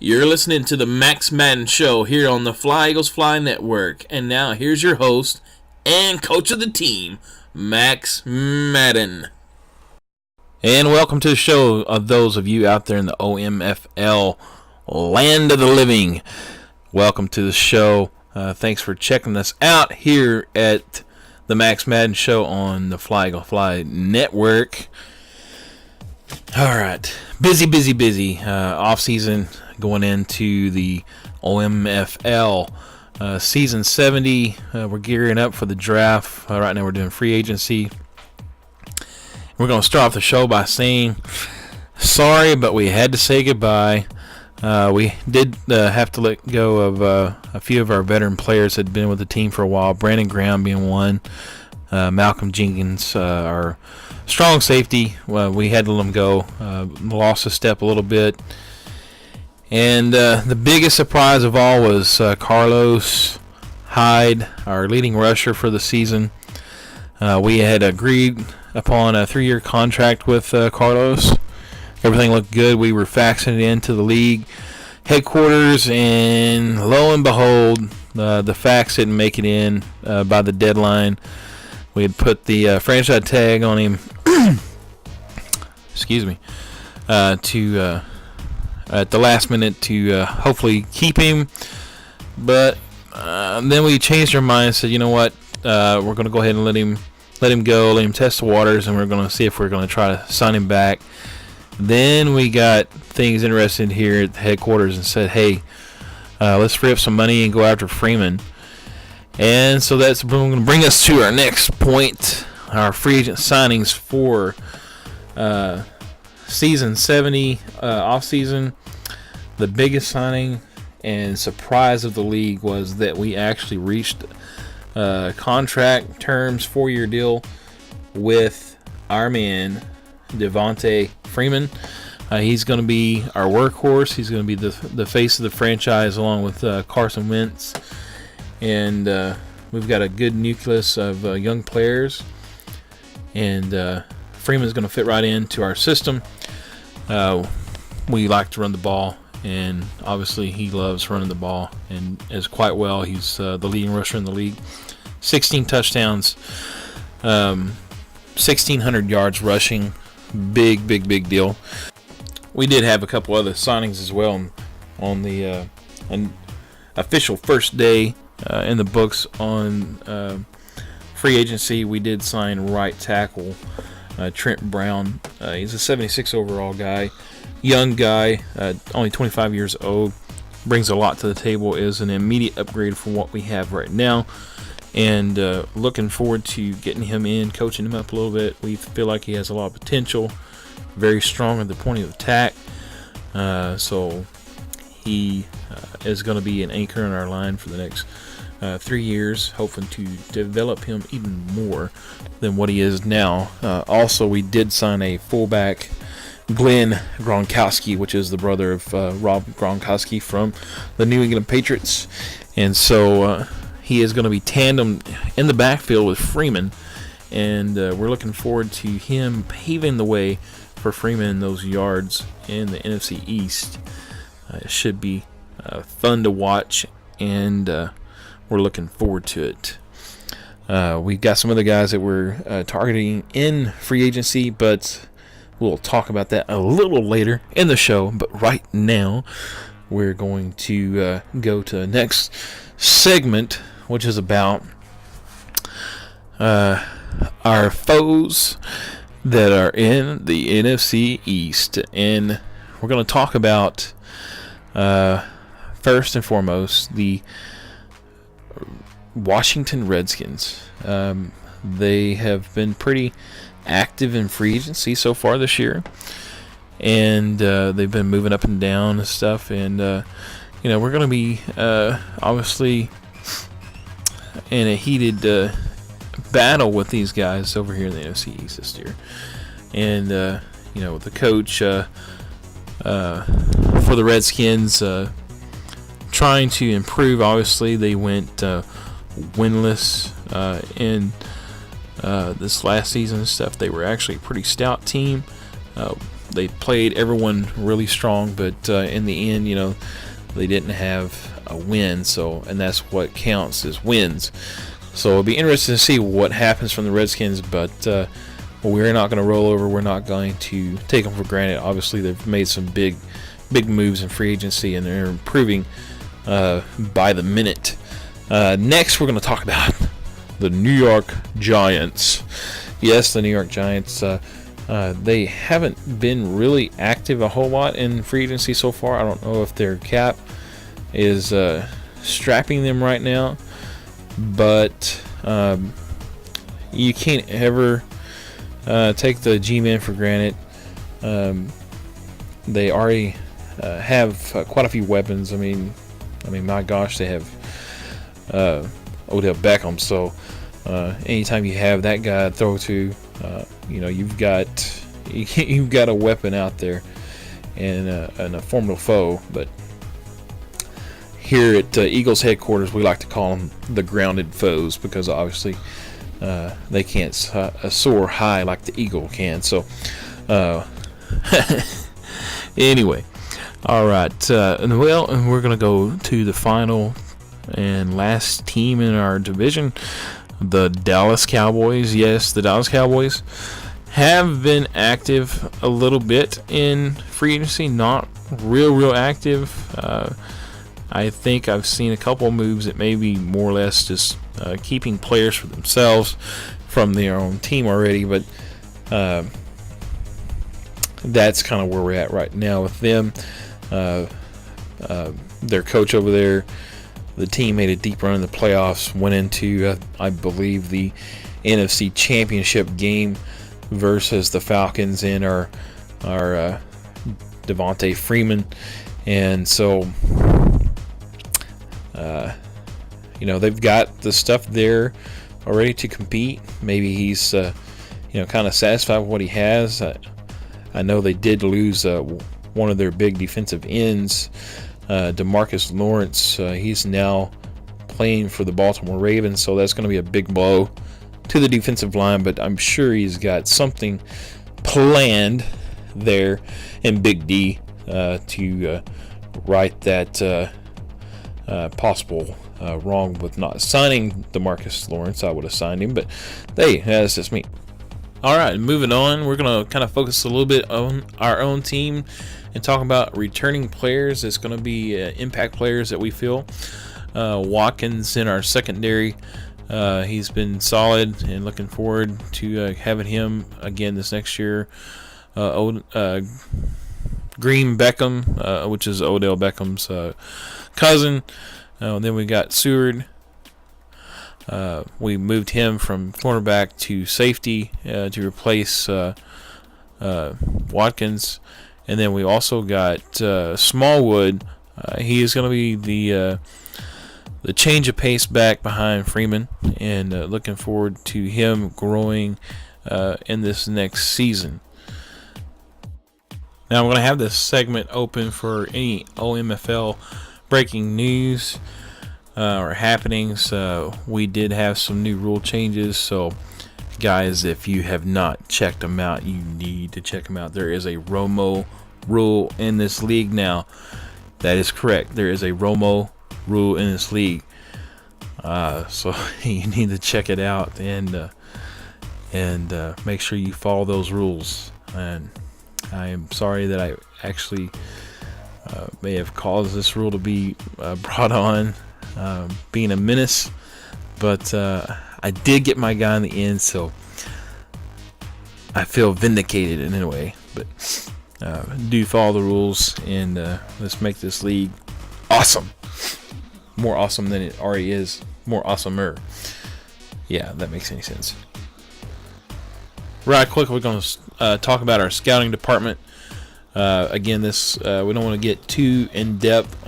You're listening to the Maxx Madden Show here on the Fly Eagles Fly Network. And now here's your host and coach of the team, Maxx Madden. And welcome to the show of those of you out there in the OMFL land of the living. Welcome to the show. Thanks for checking us out here at the Maxx Madden Show on the Fly Eagles Fly Network. All right. Busy. Off season going into the OMFL season 70. We're gearing up for the draft. Right now we're doing free agency. We're going to start off the show by saying sorry, but we had to say goodbye. We did have to let go of a few of our veteran players that had been with the team for a while. Brandon Graham being one. Malcolm Jenkins, our strong safety. We had to let him go. Lost a step a little bit. And the biggest surprise of all was Carlos Hyde, our leading rusher for the season. We had agreed upon a 3-year contract with Carlos. Everything looked good. We were faxing it into the league headquarters, and lo and behold, the fax didn't make it in by the deadline. We had put the franchise tag on him. Excuse me. To at the last minute to hopefully keep him, but then we changed our mind and said, you know what, we're going to go ahead and let him go, let him test the waters, and we're going to see if we're going to try to sign him back. Then we got things interested here at the headquarters and said, hey, let's free up some money and go after Freeman. And so that's going to bring us to our next point, our free agent signings for season 70 off season. The biggest signing and surprise of the league was that we actually reached contract terms, 4-year deal with our man Devonta Freeman. He's going to be our workhorse. He's going to be the face of the franchise along with Carson Wentz. And we've got a good nucleus of young players. And Freeman's going to fit right into our system. We like to run the ball, and obviously he loves running the ball and is quite well. He's the leading rusher in the league. 16 touchdowns, 1,600 yards rushing. Big deal. We did have a couple other signings as well on the an official first day in the books on free agency. We did sign right tackle Trent Brown. He's a 76 overall guy, young guy, only 25 years old. Brings a lot to the table. Is an immediate upgrade from what we have right now. And looking forward to getting him in, coaching him up a little bit. We feel like he has a lot of potential. Very strong at the point of attack. So he is going to be an anchor in our line for the next 3 years, hoping to develop him even more than what he is now. Also, we did sign a fullback, Glenn Gronkowski, which is the brother of Rob Gronkowski from the New England Patriots. And so he is going to be tandem in the backfield with Freeman, and we're looking forward to him paving the way for Freeman in those yards in the NFC East. It should be fun to watch, and we're looking forward to it. We've got some other guys that we're targeting in free agency, but we'll talk about that a little later in the show. But right now, we're going to go to the next segment, which is about our foes that are in the NFC East. And we're going to talk about, first and foremost, the Washington Redskins. They have been pretty active in free agency so far this year. And they've been moving up and down and stuff. And, we're going to be obviously in a heated battle with these guys over here in the NFC East this year. And, with the coach for the Redskins trying to improve. Obviously, they went winless in this last season and stuff. They were actually a pretty stout team. they played everyone really strong, but in the end, they didn't have a win. So, and that's what counts, is wins. So it'll be interesting to see what happens from the Redskins, but we're not going to roll over. We're not going to take them for granted. Obviously, they've made some big moves in free agency, and they're improving by the minute. Next, we're going to talk about the New York Giants. Yes, the New York Giants. They haven't been really active a whole lot in free agency so far. I don't know if their cap is strapping them right now, but you can't ever take the G-men for granted. They already have quite a few weapons. I mean, my gosh, they have Odell Beckham. So anytime you have that guy to throw to, you've got a weapon out there, and a formidable foe. But here at Eagles headquarters, we like to call them the grounded foes, because obviously they can't soar high like the eagle can. So anyway, all right. And we're going to go to the final and last team in our division, the Dallas Cowboys. Yes, the Dallas Cowboys have been active a little bit in free agency, not real active. I think I've seen a couple moves that may be more or less just keeping players for themselves from their own team already, but that's kind of where we're at right now with them. Their coach over there, the team made a deep run in the playoffs, went into, I believe, the NFC Championship game versus the Falcons and our Devontae Freeman. And so, they've got the stuff there already to compete. Maybe he's, kind of satisfied with what he has. I know they did lose one of their big defensive ends, DeMarcus Lawrence. He's now playing for the Baltimore Ravens, so that's going to be a big blow to the defensive line, but I'm sure he's got something planned there in Big D to right that possible wrong with not signing DeMarcus Lawrence. I would have signed him, but hey, that's just me. All right, moving on, we're going to kind of focus a little bit on our own team and talk about returning players. It's going to be impact players that we feel. Watkins in our secondary, he's been solid, and looking forward to having him again this next year. Green Beckham, which is Odell Beckham's cousin. Then we got Seward. We moved him from cornerback to safety to replace Watkins. And then we also got Smallwood. He is going to be the change of pace back behind Freeman, and looking forward to him growing in this next season. Now I'm going to have this segment open for any OMFL breaking news or happenings. We did have some new rule changes, so guys, if you have not checked them out, you need to check them out. There is a Romo rule in this league now. That is correct. There is a Romo rule in this league. So you need to check it out and make sure you follow those rules. And I am sorry that I actually may have caused this rule to be brought on, being a menace, but I did get my guy in the end, so I feel vindicated in a way. But do follow the rules, and let's make this league awesome. More awesome than it already is. More awesomer. Yeah, that makes any sense. Right quick, we're going to talk about our scouting department. Again, this we don't want to get too in depth.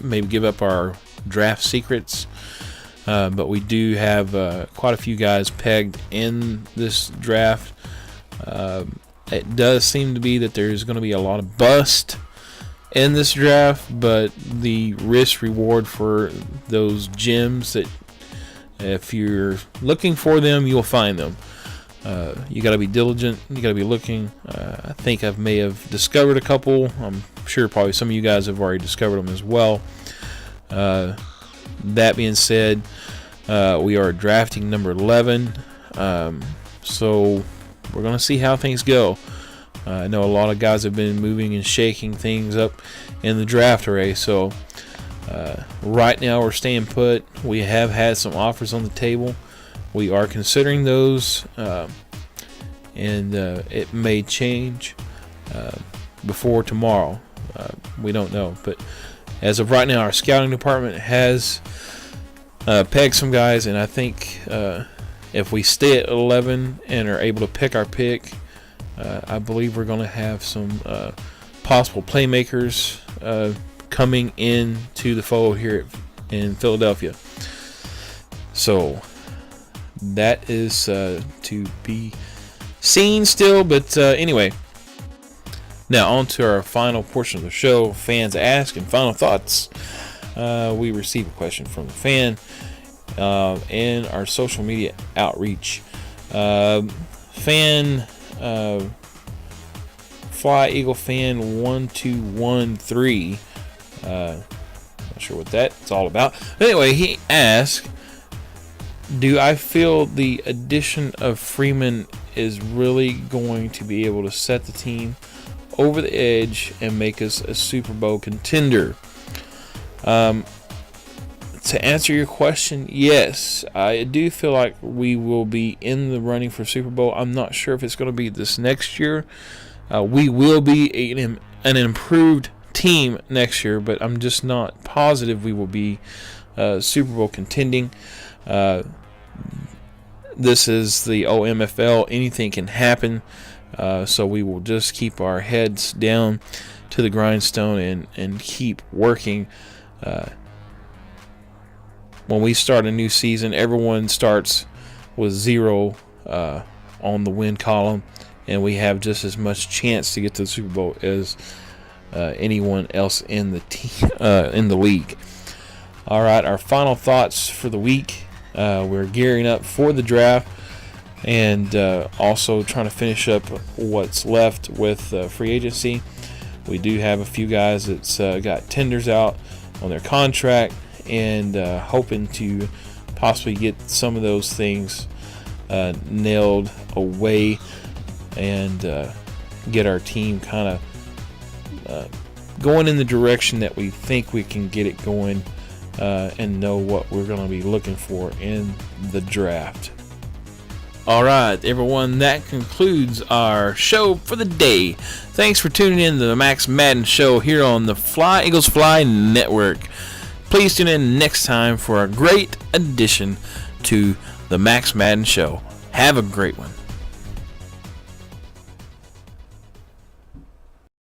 Maybe give up our draft secrets, but we do have quite a few guys pegged in this draft. It does seem to be that there's going to be a lot of bust in this draft, but the risk reward for those gems, that if you're looking for them, you'll find them. You got to be diligent. You got to be looking. I think I may have discovered a couple. I'm sure probably some of you guys have already discovered them as well. That being said, we are drafting number 11. So we're going to see how things go. I know a lot of guys have been moving and shaking things up in the draft array. So right now we're staying put. We have had some offers on the table. We are considering those, and it may change before tomorrow. We don't know. But as of right now, our scouting department has pegged some guys, and I think if we stay at 11 and are able to pick our pick, I believe we're going to have some possible playmakers coming into the fold here in Philadelphia. So that is to be seen still, but anyway. Now on to our final portion of the show, fans ask and final thoughts. We received a question from the fan in our social media outreach. Fan Fly Eagle Fan 1213. Not sure what that's all about. But anyway, he asked, do I feel the addition of Freeman is really going to be able to set the team over the edge and make us a Super Bowl contender? To answer your question, yes, I do feel like we will be in the running for Super Bowl. I'm not sure if it's going to be this next year. We will be an improved team next year, but I'm just not positive we will be Super Bowl contending. This is the OMFL. Anything can happen. So we will just keep our heads down to the grindstone and keep working. When we start a new season, everyone starts with 0 on the win column, and we have just as much chance to get to the Super Bowl as anyone else in the league. All right, our final thoughts for the week. We're gearing up for the draft, and also trying to finish up what's left with free agency. We do have a few guys that's got tenders out on their contract, and hoping to possibly get some of those things nailed away and get our team kind of going in the direction that we think we can get it going, and know what we're going to be looking for in the draft. All right, everyone, that concludes our show for the day. Thanks for tuning in to the Max Madden Show here on the Eagles Fly Network. Please tune in next time for a great addition to the Max Madden Show. Have a great one.